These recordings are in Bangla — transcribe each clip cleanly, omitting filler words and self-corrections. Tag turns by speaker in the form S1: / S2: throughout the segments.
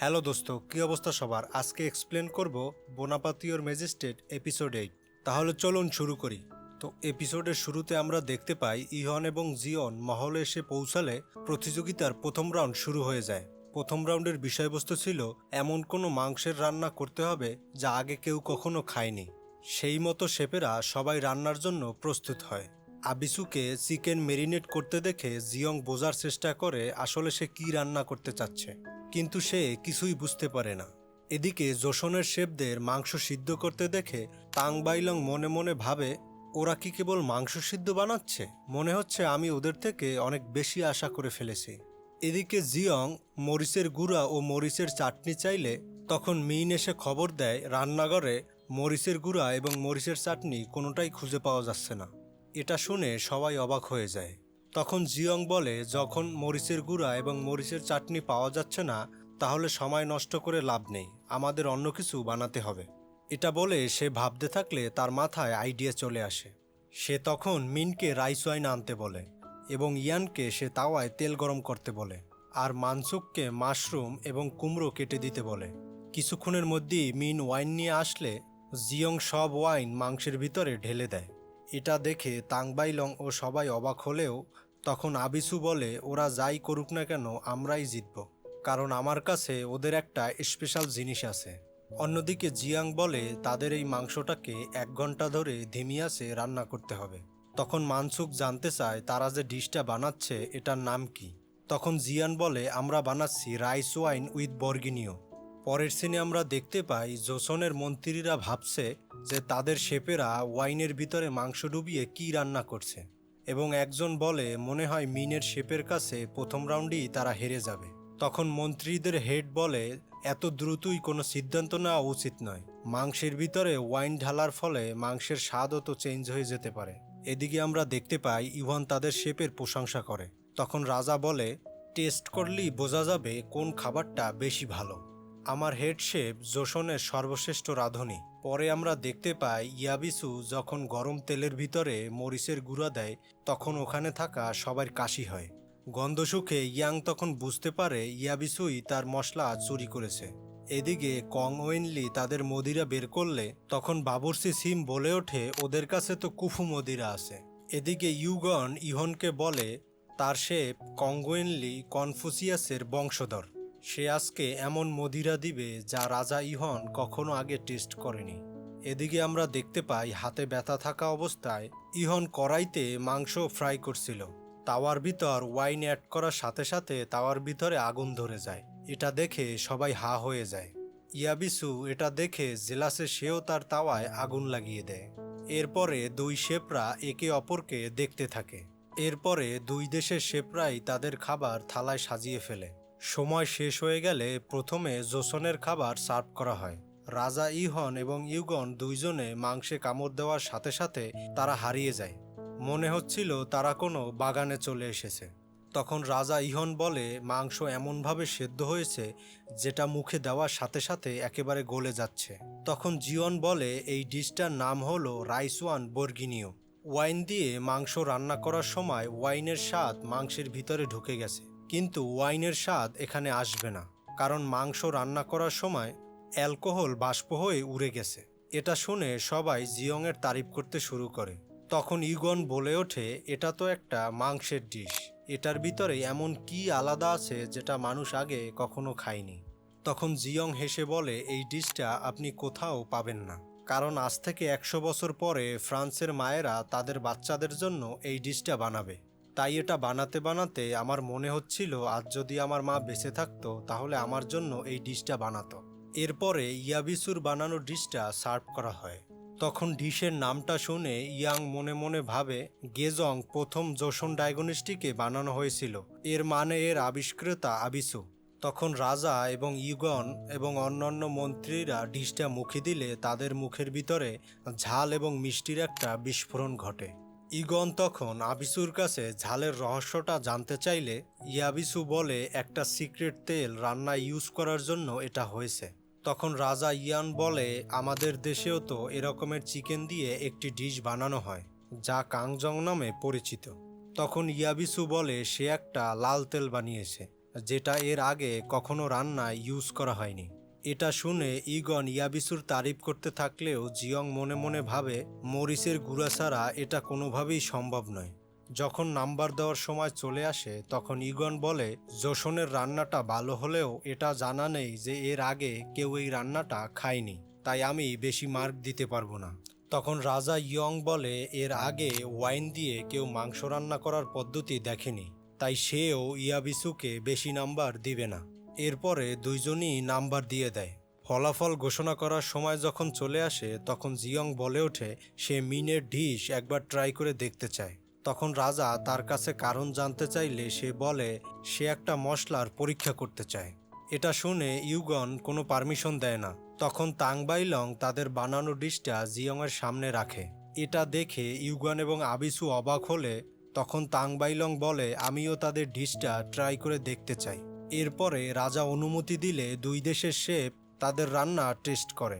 S1: হ্যালো দোস্ত, কি অবস্থা সবার? আজকে এক্সপ্লেন করব বোনাপাতিওর ম্যাজিস্ট্রেট এপিসোড 8। তাহলে চলুন শুরু করি। তো এপিসোডের শুরুতে আমরা দেখতে পাই ইহন এবং জিয়ন মহলে এসে পৌঁছালে প্রতিযোগিতার প্রথম রাউন্ড শুরু হয়ে যায়। প্রথম রাউন্ডের বিষয়বস্তু ছিল এমন কোনো মাংসের রান্না করতে হবে যা আগে কেউ কখনো খায়নি। সেই মতো শেফেরা সবাই রান্নার জন্য প্রস্তুত হয়। আবিসুকে চিকেন মেরিনেট করতে দেখে জিয়ং বোঝার চেষ্টা করে আসলে সে কি রান্না করতে চাচ্ছে, কিন্তু সে কিছুই বুঝতে পারে না। এদিকে জোশনের শেফদের মাংস সিদ্ধ করতে দেখে তাং বাইলং মনে মনে ভাবে, ওরা কি কেবল মাংস সিদ্ধ বানাচ্ছে? মনে হচ্ছে আমি ওদের থেকে অনেক বেশি আশা করে ফেলেছি। এদিকে জিয়ং মরিচের গুঁড়া ও মরিচের চাটনি চাইলে তখন মিন এসে খবর দেয় রান্নাঘরে মরিচের গুঁড়া এবং মরিচের চাটনি কোনোটাই খুঁজে পাওয়া যাচ্ছে না। এটা শুনে সবাই অবাক হয়ে যায়। তখন জিয়ং বলে, যখন মরিচের গুঁড়া এবং মরিচের চাটনি পাওয়া যাচ্ছে না, তাহলে সময় নষ্ট করে লাভ নেই, আমাদের অন্য কিছু বানাতে হবে। এটা বলে সে ভাবতে থাকলে তার মাথায় আইডিয়া চলে আসে। সে তখন মিনকে রাইস ওয়াইন আনতে বলে এবং ইয়ানকে সে তাওয়ায় তেল গরম করতে বলে, আর মানসুককে মাশরুম এবং কুমড়ো কেটে দিতে বলে। কিছুক্ষণের মধ্যেই মিন ওয়াইন নিয়ে আসলে জিয়ং সব ওয়াইন মাংসের ভিতরে ঢেলে দেয়। এটা দেখে তাংবাইলং ও সবাই অবাক হলেও তখন আবিসু বলে, ওরা যাই করুক না কেন আমরাই জিতব, কারণ আমার কাছে ওদের একটা স্পেশাল জিনিস আছে। অন্যদিকে জিয়াং বলে তাদের এই মাংসটাকে 1 ঘন্টা ধরে ধিমি আঁচে রান্না করতে হবে। তখন মানসুক জানতে চায় তারা যে ডিশটা বানাচ্ছে এটার নাম কি। তখন জিয়ান বলে, আমরা বানাচ্ছি রাইস ওয়াইন উইথ বর্গিনিও। পরের সিনে আমরা দেখতে পাই জোসনের মন্ত্রীরা ভাবছে যে তাদের শেফেরা ওয়াইনের ভিতরে মাংস ডুবিয়ে কি রান্না করছে, এবং একজন বলে মনে হয় মিনের শেফের কাছে প্রথম রাউন্ডেই তারা হেরে যাবে। তখন মন্ত্রীদের হেড বলে, এত দ্রুতই কোনো সিদ্ধান্ত নেওয়া উচিত নয়, মাংসের ভিতরে ওয়াইন ঢালার ফলে মাংসের স্বাদও তো চেঞ্জ হয়ে যেতে পারে। এদিকে আমরা দেখতে পাই ইভান তাদের শেফের প্রশংসা করে। তখন রাজা বলে, টেস্ট করলেই বোঝা যাবে কোন খাবারটা বেশি ভালো। আমার হেড শেফ জোশনের সর্বশ্রেষ্ঠ রাঁধুনি। পরে আমরা দেখতে পাই ইয়াবিসু যখন গরম তেলের ভিতরে মরিচের গুঁড়া দেয় তখন ওখানে থাকা সবার কাশি হয়। গন্ধ শুকে ইয়াং তখন বুঝতে পারে ইয়াবিসুই তার মশলা চুরি করেছে। এদিকে কং ওয়েনলি তাদের মদিরা বের করলে তখন বাবুর্চি সিম বলে ওঠে, ওদের কাছে তো কুফু মদিরা আছে। এদিকে ইউগন ইহনকে বলে তার শেফ কংগোয়েনলি কনফুসিয়াসের বংশধর, সে আজকে এমন মদিরা দিবে যা রাজা ইহন কখনো আগে টেস্ট করেনি। এদিকে আমরা দেখতে পাই হাতে ব্যথা থাকা অবস্থায় ইহন কড়াইতে মাংস ফ্রাই করছিল। তাওয়ার ভিতর ওয়াইন অ্যাড করার সাথে সাথে তাওয়ার ভিতরে আগুন ধরে যায়। এটা দেখে সবাই হা হয়ে যায়। ইয়াবিসু এটা দেখে জেলাসে সেও তার তাওয়ায় আগুন লাগিয়ে দেয়। এরপরে দুই শেফরা একে অপরকে দেখতে থাকে। এরপরে দুই দেশের শেফরাই তাদের খাবার থালায় সাজিয়ে ফেলে। সময় শেষ হয়ে গেলে প্রথমে জোসনের খাবার সার্ভ করা হয়। রাজা ইহন এবং ইউগন দুইজনে মাংসে কামড় দেওয়ার সাথে সাথে তারা হারিয়ে যায়। মনে হচ্ছিল তারা কোনো বাগানে চলে এসেছে। তখন রাজা ইহন বলে, মাংস এমনভাবে সেদ্ধ হয়েছে যেটা মুখে দেওয়ার সাথে সাথে একেবারে গলে যাচ্ছে। তখন জিয়ন বলে এই ডিশটার নাম হলো রাইস ওয়ান বর্গিনিও। ওয়াইন দিয়ে মাংস রান্না করার সময় ওয়াইনের স্বাদ মাংসের ভিতরে ঢুকে গেছে, কিন্তু ওয়াইনের স্বাদ এখানে আসবে না, কারণ মাংস রান্না করার সময় অ্যালকোহল বাষ্প হয়ে উড়ে গেছে। এটা শুনে সবাই জিয়ংয়ের তারিফ করতে শুরু করে। তখন ইগন বলে ওঠে, এটা তো একটা মাংসের ডিশ, এটার ভিতরে এমন কি আলাদা আছে যেটা মানুষ আগে কখনো খায়নি। তখন জিয়ং হেসে বলে, এই ডিশটা আপনি কোথাও পাবেন না, কারণ আজ থেকে 100 বছর পরে ফ্রান্সের মায়েরা তাদের বাচ্চাদের জন্য এই ডিশটা বানাবে। তাই এটা বানাতে বানাতে আমার মনে হচ্ছিল আজ যদি আমার মা বেঁচে থাকতো তাহলে আমার জন্য এই ডিশটা বানাতো। এরপরে ইয়াবিসুর বানানো ডিশটা সার্ভ করা হয়। তখন ডিশের নামটা শুনে ইয়াং মনে মনে ভাবে গেজং প্রথম জোশন ডায়াগনিস্টিকে বানানো হয়েছিল, এর মানে এর আবিষ্কর্তা আবিসু। তখন রাজা এবং ইউগন এবং অন্যান্য মন্ত্রীরা ডিশটা মুখে দিলে তাদের মুখের ভিতরে ঝাল এবং মিষ্টির একটা বিস্ফোরণ ঘটে। ইগন তখন আবিসুর কাছে ঝালের রহস্যটা জানতে চাইলে ইয়াবিসু বলে একটা সিক্রেট তেল রান্নায় ইউজ করার জন্য এটা হয়েছে। তখন রাজা ইয়ান বলে, আমাদের দেশেও তো এরকমের চিকেন দিয়ে একটি ডিশ বানানো হয় যা কাংজং নামে পরিচিত। তখন ইয়াবিসু বলে সে একটা লাল তেল বানিয়েছে, যেটা এর আগে কখনো রান্নায় ইউজ করা হয়নি। এটা শুনে ইগন ইয়াবিসুর তারিফ করতে থাকলেও জিয়ং মনে মনে ভাবে মরিচের গুঁড়া ছাড়া এটা কোনোভাবেই সম্ভব নয়। যখন নাম্বার দেওয়ার সময় চলে আসে তখন ইগন বলে জোশনের রান্নাটা ভালো হলেও এটা জানা নেই যে এর আগে কেউ এই রান্নাটা খায়নি, তাই আমি বেশি মার্ক দিতে পারবো না। তখন রাজা ইয়ং বলে এর আগে ওয়াইন দিয়ে কেউ মাংস রান্না করার পদ্ধতি দেখেনি, তাই সেও ইয়াবিসুকে বেশি নাম্বার দিবে না। এরপরে দুইজনই নাম্বার দিয়ে দেয়। ফলাফল ঘোষণা করার সময় যখন চলে আসে তখন জিয়ং বলে ওঠে সে মিনের ডিশ একবার ট্রাই করে দেখতে চায়। তখন রাজা তার কাছে কারণ জানতে চাইলে সে বলে সে একটা মশলার পরীক্ষা করতে চায়। এটা শুনে ইউগন কোনো পারমিশন দেয় না। তখন তাংবাইলং তাদের বানানো ডিশটা জিয়ংয়ের সামনে রাখে। এটা দেখে ইউগন এবং আবিসু অবাক হলে তখন তাংবাইলং বলে আমিও তাদের ডিশটা ট্রাই করে দেখতে চাই। এরপরে রাজা অনুমতি দিলে দুই দেশের শেফ তাদের রান্না টেস্ট করে।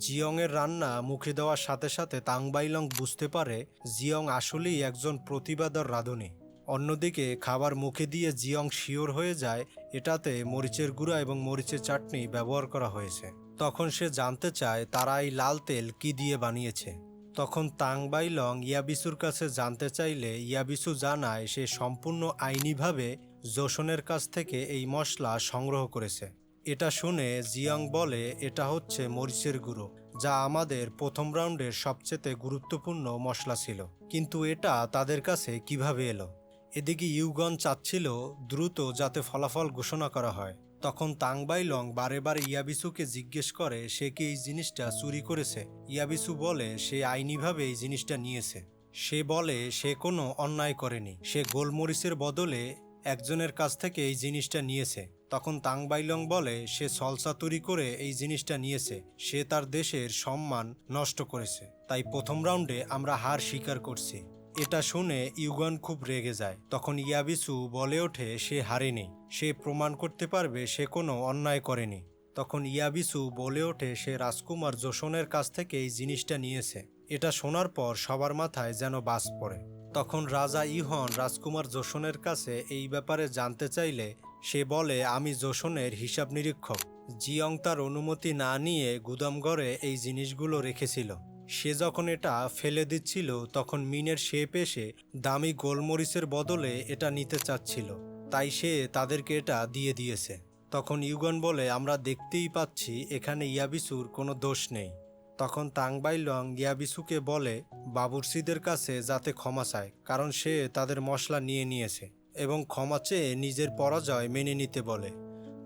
S1: জিয়ংয়ের রান্না মুখে দেওয়ার সাথে সাথে তাংবাইলং বুঝতে পারে জিয়ং আসলেই একজন প্রতিভাধর রাঁধুনি। অন্যদিকে খাবার মুখে দিয়ে জিয়ং শিওর হয়ে যায় এটাতে মরিচের গুঁড়া এবং মরিচের চাটনি ব্যবহার করা হয়েছে। তখন সে জানতে চায় তারা এই লাল তেল কি দিয়ে বানিয়েছে। তখন তাংবাইলং ইয়াবিসুর কাছে জানতে চাইলে ইয়াবিসু জানায় সে সম্পূর্ণ আইনিভাবে জোশনের কাছ থেকে এই মশলা সংগ্রহ করেছে। এটা শুনে জিয়ং বলে এটা হচ্ছে মরিচের গুঁড়ো, যা আমাদের প্রথম রাউন্ডের সবচেয়ে গুরুত্বপূর্ণ মশলা ছিল, কিন্তু এটা তাদের কাছে কিভাবে এলো। এদিকে ইউগন চাচ্ছিল দ্রুত যাতে ফলাফল ঘোষণা করা হয়। তখন তাংবাইলং বারে বারে ইয়াবিসুকে জিজ্ঞেস করে সে কি এই জিনিসটা চুরি করেছে। ইয়াবিসু বলে সে আইনিভাবে এই জিনিসটা নিয়েছে। সে বলে সে কোনো অন্যায় করেনি, সে গোলমরিচের বদলে একজনের কাছ থেকে এই জিনিসটা নিয়েছে। তখন তাংবাইলং বলে সে সলসা তৈরি করে এই জিনিসটা নিয়েছে, সে তার দেশের সম্মান নষ্ট করেছে, তাই প্রথম রাউন্ডে আমরা হার স্বীকার করছি। এটা শুনে ইউগন খুব রেগে যায়। তখন ইয়াবিসু বলে ওঠে সে হারেনি, সে প্রমাণ করতে পারবে সে কোনো অন্যায় করেনি। তখন ইয়াবিসু বলে ওঠে সে রাজকুমার জোশনের কাছ থেকে এই জিনিসটা নিয়েছে। এটা শোনার পর সবার মাথায় যেন বাজ পড়ে। তখন রাজা ইহন রাজকুমার জোশনের কাছে এই ব্যাপারে জানতে চাইলে সে বলে আমি জোশনের হিসাব নিরীক্ষক। জিয়ং তার অনুমতি না নিয়ে গুদামঘরে এই জিনিসগুলো রেখেছিল। সে যখন এটা ফেলে দিচ্ছিল তখন মিনের শেপ এসে দামি গোলমরিচের বদলে এটা নিতে চাচ্ছিল, তাই সে তাদেরকে এটা দিয়ে দিয়েছে। তখন ইউগন বলে আমরা দেখতেই পাচ্ছি এখানে ইয়াবিসুর কোনো দোষ নেই। তখন তাংবাইলং ইয়াবিসুকে বলে বাবুর্চিদের কাছে যাতে ক্ষমা চায়, কারণ সে তাদের মশলা নিয়ে নিয়েছে এবং ক্ষমা চেয়ে নিজের পরাজয় মেনে নিতে বলে।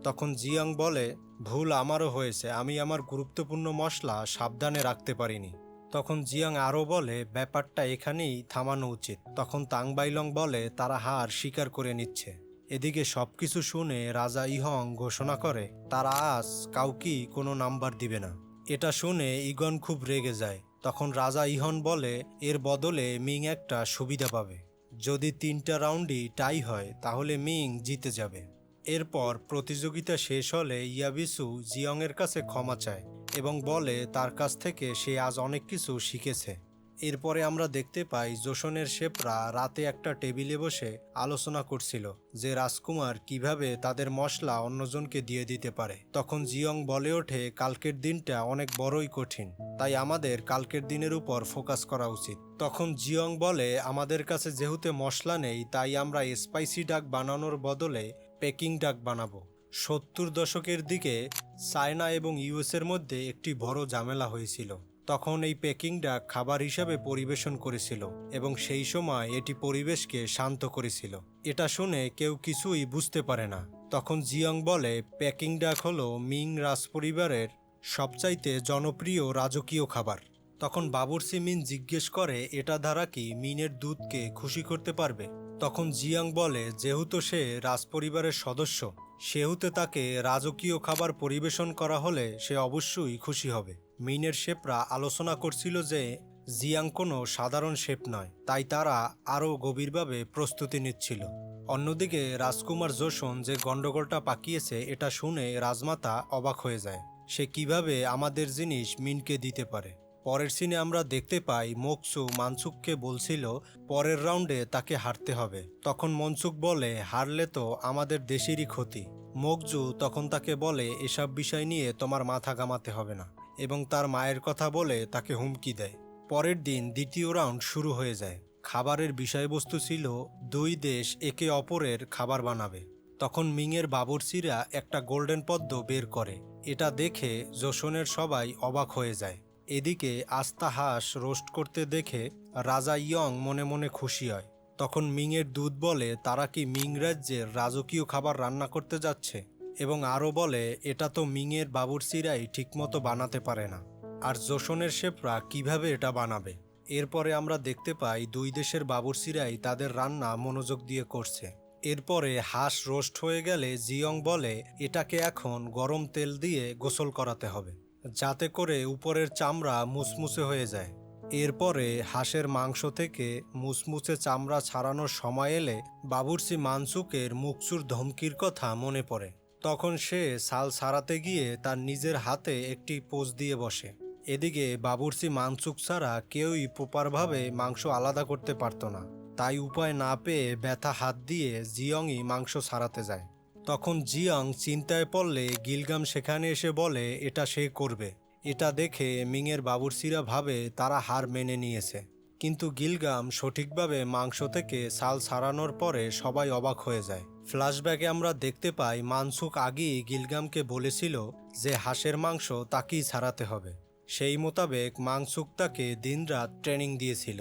S1: তখন জিয়ং বলে ভুল আমারও হয়েছে, আমি আমার গুরুত্বপূর্ণ মশলা সাবধানে রাখতে পারিনি। তখন জিয়ং আরও বলে ব্যাপারটা এখানেই থামানো উচিত। তখন তাংবাইলং বলে তারা হার স্বীকার করে নিচ্ছে। এদিকে সবকিছু শুনে রাজা ইহং ঘোষণা করে তারা আজ কাউকেই কোনো নাম্বার দিবে না। এটা শুনে ইগন খুব রেগে যায়। তখন রাজা ইহন বলে এর বদলে মিং একটা সুবিধা পাবে, যদি 3টা রাউন্ডই টাই হয় তাহলে মিং জিতে যাবে। এরপর প্রতিযোগিতা শেষ হলে ইয়াবিসু জিয়ংয়ের কাছে ক্ষমা চায় এবং বলে তার কাছ থেকে সে আজ অনেক কিছু শিখেছে। এরপরে আমরা দেখতে পাই জোশনের শেফরা রাতে একটা টেবিলে বসে আলোচনা করছিল যে রাজকুমার কিভাবে তাদের মশলা অন্যজনকে দিয়ে দিতে পারে। তখন জিয়ং বলে ওঠে কালকের দিনটা অনেক বড়ই কঠিন, তাই আমাদের কালকের দিনের উপর ফোকাস করা উচিত। তখন জিয়ং বলে আমাদের কাছে যেহেতু মশলা নেই তাই আমরা স্পাইসি ডাক বানানোর বদলে পেকিং ডাক বানাবো। 70 দশকের দিকে চায়না এবং ইউএসের মধ্যে একটি বড় ঝামেলা হয়েছিল। তখন এই পেকিং ডাক খাবার হিসাবে পরিবেশন করেছিল এবং সেই সময় এটি পরিবেশকে শান্ত করেছিল। এটা শুনে কেউ কিছুই বুঝতে পারে না। তখন জিয়ং বলে পেকিং ডাক হলো মিং রাজপরিবারের সবচাইতে জনপ্রিয় রাজকীয় খাবার। তখন বাবুর্চি মিন জিজ্ঞেস করে এটা দ্বারা কি মিনের দুধকে খুশি করতে পারবে। তখন জিয়ং বলে যেহেতু সে রাজপরিবারের সদস্য সেহেতু তাকে রাজকীয় খাবার পরিবেশন করা হলে সে অবশ্যই খুশি হবে। মিনের শেফরা আলোচনা করছিল যে জিয়াং কোনো সাধারণ শেফ নয়, তাই তারা আরও গভীরভাবে প্রস্তুতি নিচ্ছিল। অন্যদিকে রাজকুমার জোশন যে গন্ডগোলটা পাকিয়েছে এটা শুনে রাজমাতা অবাক হয়ে যায়। সে কিভাবে আমাদের জিনিস মিনকে দিতে পারে। পরের সিনে আমরা দেখতে পাই মোকসু মানসুককে বলছিল পরের রাউন্ডে তাকে হারতে হবে। তখন মনসুক বলে হারলে তো আমাদের দেশেরই ক্ষতি। মোকজু তখন তাকে বলে এসব বিষয় নিয়ে তোমার মাথা ঘামাতে হবে না, এবং তার মায়ের কথা বলে তাকে হুমকি দেয়। পরের দিন দ্বিতীয় রাউন্ড শুরু হয়ে যায়। খাবারের বিষয়বস্তু ছিল দুই দেশ একে অপরের খাবার বানাবে। তখন মিংয়ের বাবুর্চিরা একটা গোল্ডেন পদ্ম বের করে। এটা দেখে জোশনের সবাই অবাক হয়ে যায়। এদিকে আস্তা হাঁস রোস্ট করতে দেখে রাজা ইয়ং মনে মনে খুশি হয়। তখন মিংয়ের দূত বলে তারা কি মিং রাজ্যের রাজকীয় খাবার রান্না করতে যাচ্ছে, এবং আরও বলে এটা তো মিংয়ের বাবুর্চিরাই ঠিকমতো বানাতে পারে না, আর জোশনের শেফরা কিভাবে এটা বানাবে। এরপরে আমরা দেখতে পাই দুই দেশের বাবুর্চিরাই তাদের রান্না মনোযোগ দিয়ে করছে। এরপরে হাঁস রোস্ট হয়ে গেলে জিয়ং বলে এটাকে এখন গরম তেল দিয়ে গোসল করাতে হবে, যাতে করে উপরের চামড়া মুসমুসে হয়ে যায়। এরপরে হাঁসের মাংস থেকে মুসমুসে চামড়া ছাড়ানোর সময় এলে বাবুর্চি মানসুকের মুকসুর ধমকির কথা মনে পড়ে। তখন সে ছাল ছাড়াতে গিয়ে তার নিজের হাতে একটি পোজ দিয়ে বসে। এদিকে বাবুর্চি মানসুক ছাড়া কেউই প্রপারভাবে মাংস আলাদা করতে পারত না, তাই উপায় না পেয়ে ব্যথা হাত দিয়ে জিয়ংই মাংস ছাড়াতে যায়। তখন জিয়ং চিন্তায় পড়লে গিলগাম সেখানে এসে বলে এটা সে করবে। এটা দেখে মিংয়ের বাবুর্চিরা ভাবে তারা হার মেনে নিয়েছে, কিন্তু গিলগাম সঠিকভাবে মাংস থেকে ছাল ছাড়ানোর পরে সবাই অবাক হয়ে যায়। ফ্ল্যাশব্যাকে আমরা দেখতে পাই মানসুক আগেই গিলগামকে বলেছিল যে হাঁসের মাংস তাকেই ছাড়াতে হবে। সেই মোতাবেক মানসুক তাকে দিনরাত ট্রেনিং দিয়েছিল।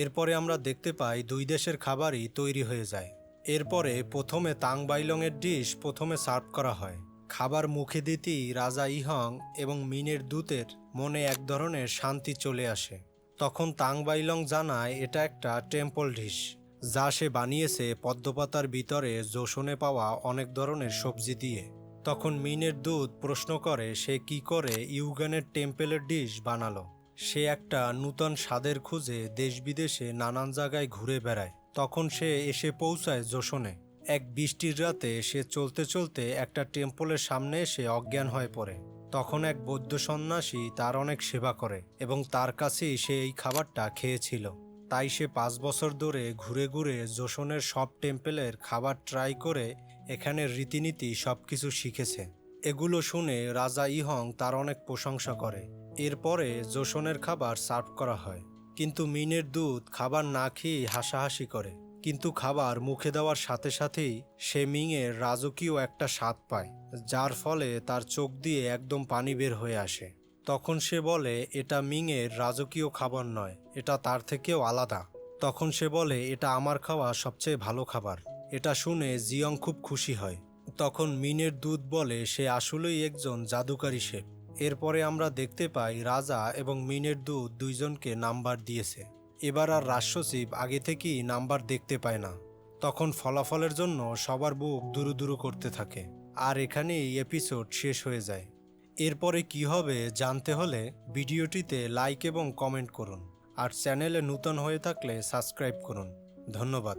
S1: এরপরে আমরা দেখতে পাই দুই দেশের খাবারই তৈরি হয়ে যায়। এরপরে প্রথমে তাং বাইলংয়ের ডিশ প্রথমে সার্ভ করা হয়। খাবার মুখে দিতেই রাজা ইহং এবং মিনের দূতের মনে এক ধরনের শান্তি চলে আসে। তখন তাং বাইলং জানায় এটা একটা টেম্পল ডিশ, যা সে বানিয়েছে পদ্মপাতার ভিতরে জোশনে পাওয়া অনেক ধরনের সবজি দিয়ে। তখন মিনের দূত প্রশ্ন করে সে কি করে ইউগানের টেম্পেলের ডিশ বানালো। সে একটা নূতন স্বাদের খুঁজে দেশ বিদেশে নানান জায়গায় ঘুরে বেড়ায়। তখন সে এসে পৌঁছায় জোশনে। এক বৃষ্টির রাতে সে চলতে চলতে একটা টেম্পলের সামনে এসে অজ্ঞান হয়ে পড়ে। তখন এক বৌদ্ধ সন্ন্যাসী তার অনেক সেবা করে এবং তার কাছেই সে এই খাবারটা খেয়েছিল। তাই সে 5 বছর ধরে ঘুরে ঘুরে জোশনের সব টেম্পেলের খাবার ট্রাই করে এখানের রীতিনীতি সবকিছু শিখেছে। এগুলো শুনে রাজা ইহং তার অনেক প্রশংসা করে। এরপরে জোশনের খাবার সার্ভ করা হয়, কিন্তু মিনের দূত খাবার না খেয়ে হাসাহাসি করে। কিন্তু খাবার মুখে দেওয়ার সাথে সাথেই সে মিংয়ের রাজকীয় একটা স্বাদ পায়, যার ফলে তার চোখ দিয়ে একদম পানি বের হয়ে আসে। তখন সে বলে এটা মিংয়ের রাজকীয় খাবার নয়, এটা তার থেকেও আলাদা। তখন সে বলে এটা আমার খাওয়া সবচেয়ে ভালো খাবার। এটা শুনে জিয়ং খুব খুশি হয়। তখন মিনের দূত বলে সে আসলেই একজন জাদুকারী শেফ। এরপরে আমরা দেখতে পাই রাজা এবং মিনের দূত দুইজনকে নাম্বার দিয়েছে। এবার আর রাজসচিব আগে থেকেই নাম্বার দেখতে পায় না। তখন ফলাফলের জন্য সবার বুক দুরু দুরু করতে থাকে। আর এখানেই এপিসোড শেষ হয়ে যায়। এরপরে কি হবে জানতে হলে ভিডিওটিতে লাইক এবং কমেন্ট করুন, আর চ্যানেলে নূতন হয়ে থাকলে সাবস্ক্রাইব করুন। ধন্যবাদ।